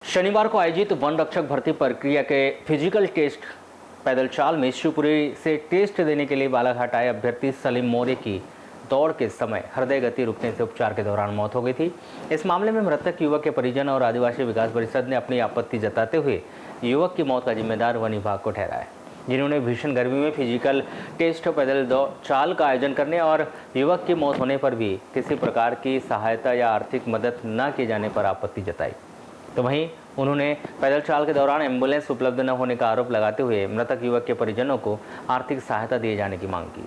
शनिवार को आयोजित वन रक्षक भर्ती प्रक्रिया के फिजिकल टेस्ट पैदल चाल में शिवपुरी से टेस्ट देने के लिए बालाघाट आए अभ्यर्थी सलीम मौर्य की दौड़ के समय हृदय गति रुकने से उपचार के दौरान मौत हो गई थी। इस मामले में मृतक युवक के परिजन और आदिवासी विकास परिषद ने अपनी आपत्ति जताते हुए युवक की मौत का जिम्मेदार वन विभाग को ठहराया, जिन्होंने भीषण गर्मी में फिजिकल टेस्ट पैदल चाल का आयोजन करने और युवक की मौत होने पर भी किसी प्रकार की सहायता या आर्थिक मदद न किए जाने पर आपत्ति जताई। तो वहीं उन्होंने पैदल चाल के दौरान एम्बुलेंस उपलब्ध न होने का आरोप लगाते हुए मृतक युवक के परिजनों को आर्थिक सहायता दिए जाने की मांग की।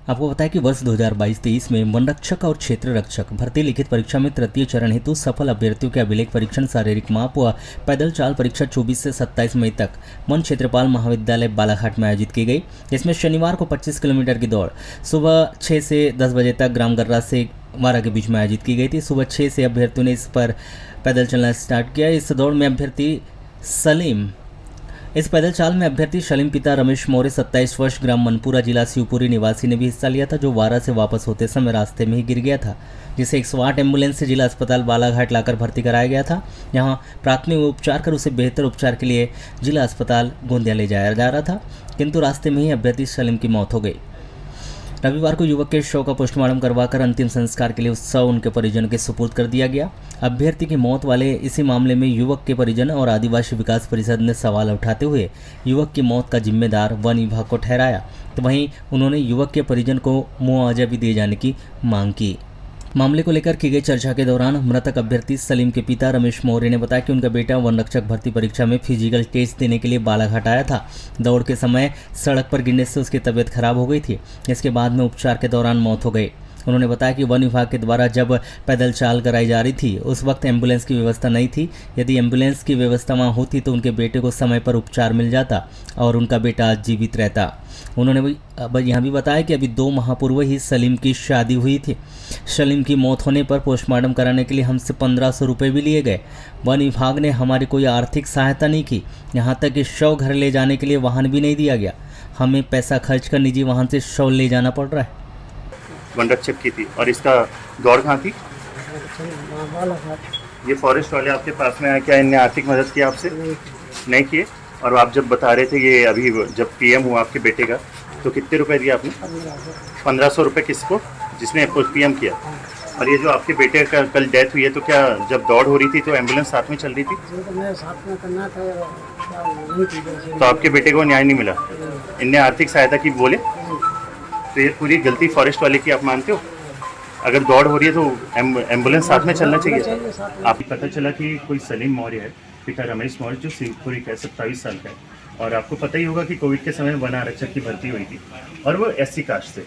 आपको बताया कि वर्ष 2022-23 में वन रक्षक और क्षेत्र रक्षक भर्ती लिखित परीक्षा में तृतीय चरण हेतु सफल अभ्यर्थियों के अभिलेख परीक्षण, शारीरिक माप व पैदल चाल परीक्षा 24 से 27 मई तक वन क्षेत्रपाल महाविद्यालय बालाघाट में आयोजित की गई। इसमें शनिवार को 25 किलोमीटर की दौड़ सुबह 6 से 10 बजे तक ग्राम गर्रा से वारा के बीच में आयोजित की गई थी। सुबह 6 से अभ्यर्थियों ने इस पर पैदल चलना स्टार्ट किया। इस दौड़ में इस पैदल चाल में अभ्यर्थी सलीम पिता रमेश मौर्य 27 वर्ष ग्राम मनपुरा जिला शिवपुरी निवासी ने भी हिस्सा लिया था, जो वारा से वापस होते समय रास्ते में ही गिर गया था, जिसे 108 एम्बुलेंस से जिला अस्पताल बालाघाट लाकर भर्ती कराया गया था। यहां प्राथमिक उपचार कर उसे बेहतर उपचार के लिए जिला अस्पताल गोंदिया ले जाया जा रहा था, किंतु रास्ते में ही अभ्यर्थी सलीम की मौत हो गई। रविवार को युवक के शव का पोस्टमार्टम करवाकर अंतिम संस्कार के लिए उत्सव उनके परिजन के सुपुर्द कर दिया गया। अभ्यर्थी की मौत वाले इसी मामले में युवक के परिजन और आदिवासी विकास परिषद ने सवाल उठाते हुए युवक की मौत का जिम्मेदार वन विभाग को ठहराया। तो वहीं उन्होंने युवक के परिजन को मुआवजा भी दिए जाने की मांग की। मामले को लेकर की गई चर्चा के दौरान मृतक अभ्यर्थी सलीम के पिता रमेश मौर्य ने बताया कि उनका बेटा वन रक्षक भर्ती परीक्षा में फिजिकल टेस्ट देने के लिए बालाघाट आया था। दौड़ के समय सड़क पर गिरने से उसकी तबीयत खराब हो गई थी। इसके बाद में उपचार के दौरान मौत हो गई। उन्होंने बताया कि वन विभाग के द्वारा जब पैदल चाल कराई जा रही थी उस वक्त एम्बुलेंस की व्यवस्था नहीं थी। यदि एम्बुलेंस की व्यवस्था वहाँ होती तो उनके बेटे को समय पर उपचार मिल जाता और उनका बेटा आज जीवित रहता। उन्होंने यहाँ भी बताया कि अभी 2 माह पूर्व ही सलीम की शादी हुई थी। सलीम की मौत होने पर पोस्टमार्टम कराने के लिए हमसे 1500 रुपये भी लिए गए। वन विभाग ने हमारी कोई आर्थिक सहायता नहीं की, यहाँ तक कि शव घर ले जाने के लिए वाहन भी नहीं दिया गया। हमें पैसा खर्च कर निजी वाहन से शव ले जाना पड़ रहा है। वन रक्षक की थी और इसका दौड़ कहाँ थी? ये फॉरेस्ट वाले आपके पास में आए, क्या इनने आर्थिक मदद की आपसे? नहीं किए। और आप जब बता रहे थे ये अभी जब पीएम हुआ आपके बेटे का, तो कितने रुपए दिए आपने? 1500 रुपये किसको? जिसने पीएम किया। और ये जो आपके बेटे का कल डेथ हुई है, तो क्या जब दौड़ हो रही थी तो एम्बुलेंस साथ में चल रही थी? तो आपके बेटे को न्याय नहीं मिला? इनने आर्थिक सहायता की बोले? तो ये पूरी गलती फॉरेस्ट वाले की आप मानते हो? अगर दौड़ हो रही है तो एम्बुलेंस साथ में चलना चाहिए। आप पता चला कि कोई सलीम मौर्य है, पिता रमेश मौर्य, जो शिवपुरी का 27 साल का है। और आपको पता ही होगा कि कोविड के समय वन आरक्षक की भर्ती हुई थी और वो एससी कास्ट से,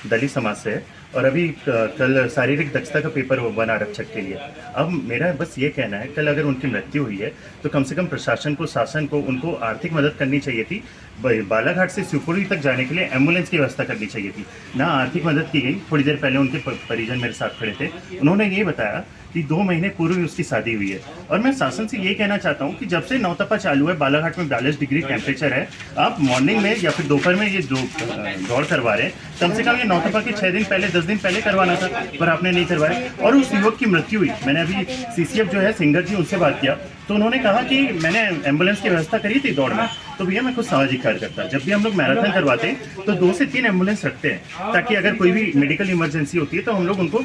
दलित समाज से है। और अभी कल शारीरिक दक्षता का पेपर हो वन आरक्षक के लिए। अब मेरा बस ये कहना है, कल अगर उनकी मृत्यु हुई है तो कम से कम प्रशासन को, शासन को उनको आर्थिक मदद करनी चाहिए थी। बालाघाट से शिवपुरी तक जाने के लिए एम्बुलेंस की व्यवस्था करनी चाहिए थी, ना आर्थिक मदद की गई। थोड़ी देर पहले उनके परिजन मेरे साथ खड़े थे, उन्होंने ये बताया कि 2 महीने पूर्व ही उसकी शादी हुई है। और मैं शासन से ये कहना चाहता हूँ कि जब से नौतपा चालू है, बालाघाट में 42 डिग्री टेम्परेचर है, आप मॉर्निंग में या फिर दोपहर में ये दौड़ करवा रहे हैं, कम से कम ये नौतपा के 6 दिन पहले, 10 दिन पहले करवाना था, पर आपने नहीं करवाया। और उस युवक की मृत्यु हुई। मैंने अभी सीसीएफ जो है सिंगर जी, उनसे बात किया तो उन्होंने कहा कि मैंने एम्बुलेंस की व्यवस्था करी थी दौड़ में। तो भैया मैं खुद सामाजिक कार्य करता, जब भी हम लोग मैराथन करवाते हैं तो 2 से 3 एम्बुलेंस रखते हैं, ताकि अगर कोई भी मेडिकल इमरजेंसी होती है तो हम लोग उनको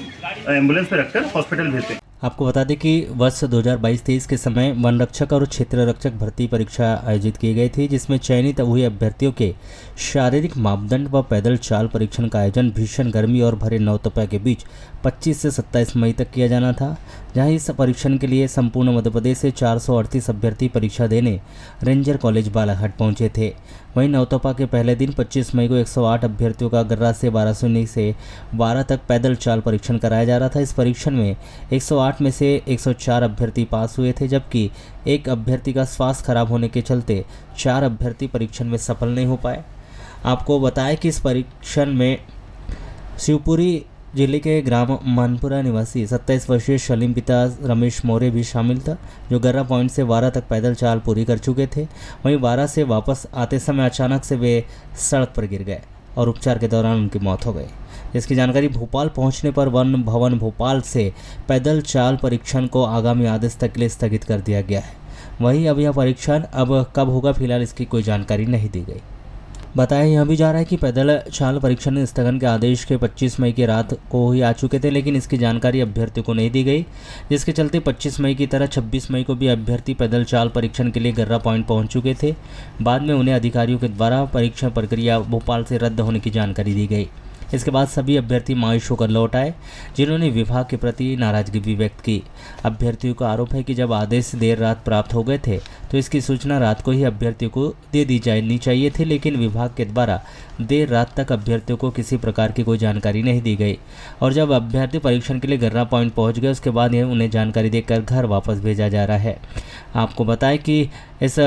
एम्बुलेंस पे रखकर हॉस्पिटल भेजते हैं। आपको बता दें कि वर्ष 2022-23 के समय वन रक्षक और क्षेत्र रक्षक भर्ती परीक्षा आयोजित की गई थी, जिसमें चयनित हुए अभ्यर्थियों के शारीरिक मापदंड व पैदल चाल परीक्षण का आयोजन भीषण गर्मी और भरे नौतपा के बीच 25 से 27 मई तक किया जाना था। जहां इस परीक्षण के लिए संपूर्ण मध्य प्रदेश से 438 अभ्यर्थी परीक्षा देने रेंजर कॉलेज बालाघाट पहुंचे थे। वहीं नौतपा के पहले दिन 25 मई को 108 अभ्यर्थियों का गर्रा से 12 से 12 तक पैदल चाल परीक्षण कराया जा रहा था। इस परीक्षण में 108 में से 104 अभ्यर्थी पास हुए थे, जबकि एक अभ्यर्थी का स्वास्थ्य खराब होने के चलते 4 अभ्यर्थी परीक्षण में सफल नहीं हो पाए। आपको बताया कि इस परीक्षण में शिवपुरी जिले के ग्राम मनपुरा निवासी 27 वर्षीय सलीम पिता रमेश मौर्य भी शामिल था, जो गर्रा पॉइंट से वारा तक पैदल चाल पूरी कर चुके थे। वहीं वारा से वापस आते समय अचानक से वे सड़क पर गिर गए और उपचार के दौरान उनकी मौत हो गई, इसकी जानकारी भोपाल पहुंचने पर वन भवन भोपाल से पैदल चाल परीक्षण को आगामी आदेश तक के लिए स्थगित कर दिया गया है। वहीं अब यह परीक्षण अब कब होगा, फिलहाल इसकी कोई जानकारी नहीं दी गई। बताया यह भी जा रहा है कि पैदल चाल परीक्षण स्थगन के आदेश के 25 मई की रात को ही आ चुके थे, लेकिन इसकी जानकारी अभ्यर्थियों को नहीं दी गई, जिसके चलते 25 मई की तरह 26 मई को भी अभ्यर्थी पैदल चाल परीक्षण के लिए गर्रा पॉइंट पहुंच चुके थे। बाद में उन्हें अधिकारियों के द्वारा परीक्षण प्रक्रिया भोपाल से रद्द होने की जानकारी दी गई। इसके बाद सभी अभ्यर्थी मायूस होकर लौट आए, जिन्होंने विभाग के प्रति नाराजगी भी व्यक्त की। अभ्यर्थियों का आरोप है कि जब आदेश देर रात प्राप्त हो गए थे तो इसकी सूचना रात को ही अभ्यर्थियों को दे दी जानी चाहिए थी, लेकिन विभाग के द्वारा देर रात तक अभ्यर्थियों को किसी प्रकार की कोई जानकारी नहीं दी गई और जब अभ्यर्थी परीक्षण के लिए गर्रा पॉइंट पहुंच गए उसके बाद उन्हें जानकारी देकर घर वापस भेजा जा रहा है। आपको बताएं कि इस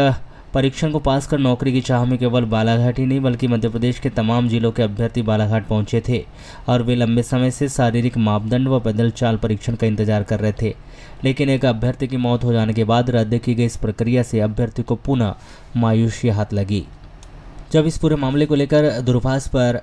परीक्षण को पास कर नौकरी की चाह में केवल बालाघाट ही नहीं बल्कि मध्य प्रदेश के तमाम जिलों के अभ्यर्थी बालाघाट पहुंचे थे और वे लंबे समय से शारीरिक मापदंड व पैदल चाल परीक्षण का इंतजार कर रहे थे, लेकिन एक अभ्यर्थी की मौत हो जाने के बाद रद्द की गई इस प्रक्रिया से अभ्यर्थी को पुनः मायूसी हाथ लगी। जब इस पूरे मामले को लेकर दूरभाष पर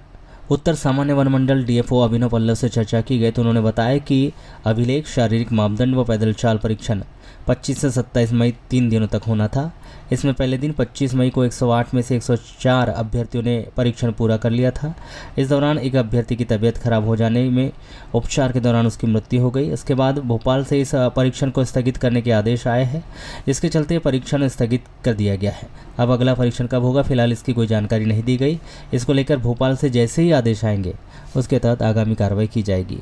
उत्तर सामान्य वन मंडल डीएफओ अभिनव पल्लव से चर्चा की गई तो उन्होंने बताया कि अभिलेख शारीरिक मापदंड व पैदल चाल परीक्षण 25 से 27 मई 3 दिनों तक होना था। इसमें पहले दिन 25 मई को 108 में से 104 अभ्यर्थियों ने परीक्षण पूरा कर लिया था। इस दौरान एक अभ्यर्थी की तबीयत खराब हो जाने में उपचार के दौरान उसकी मृत्यु हो गई। इसके बाद भोपाल से इस परीक्षण को स्थगित करने के आदेश आए हैं, जिसके चलते परीक्षण स्थगित कर दिया गया है। अब अगला परीक्षण कब होगा, फिलहाल इसकी कोई जानकारी नहीं दी गई। इसको लेकर भोपाल से जैसे ही आदेश आएंगे उसके तहत आगामी कार्रवाई की जाएगी।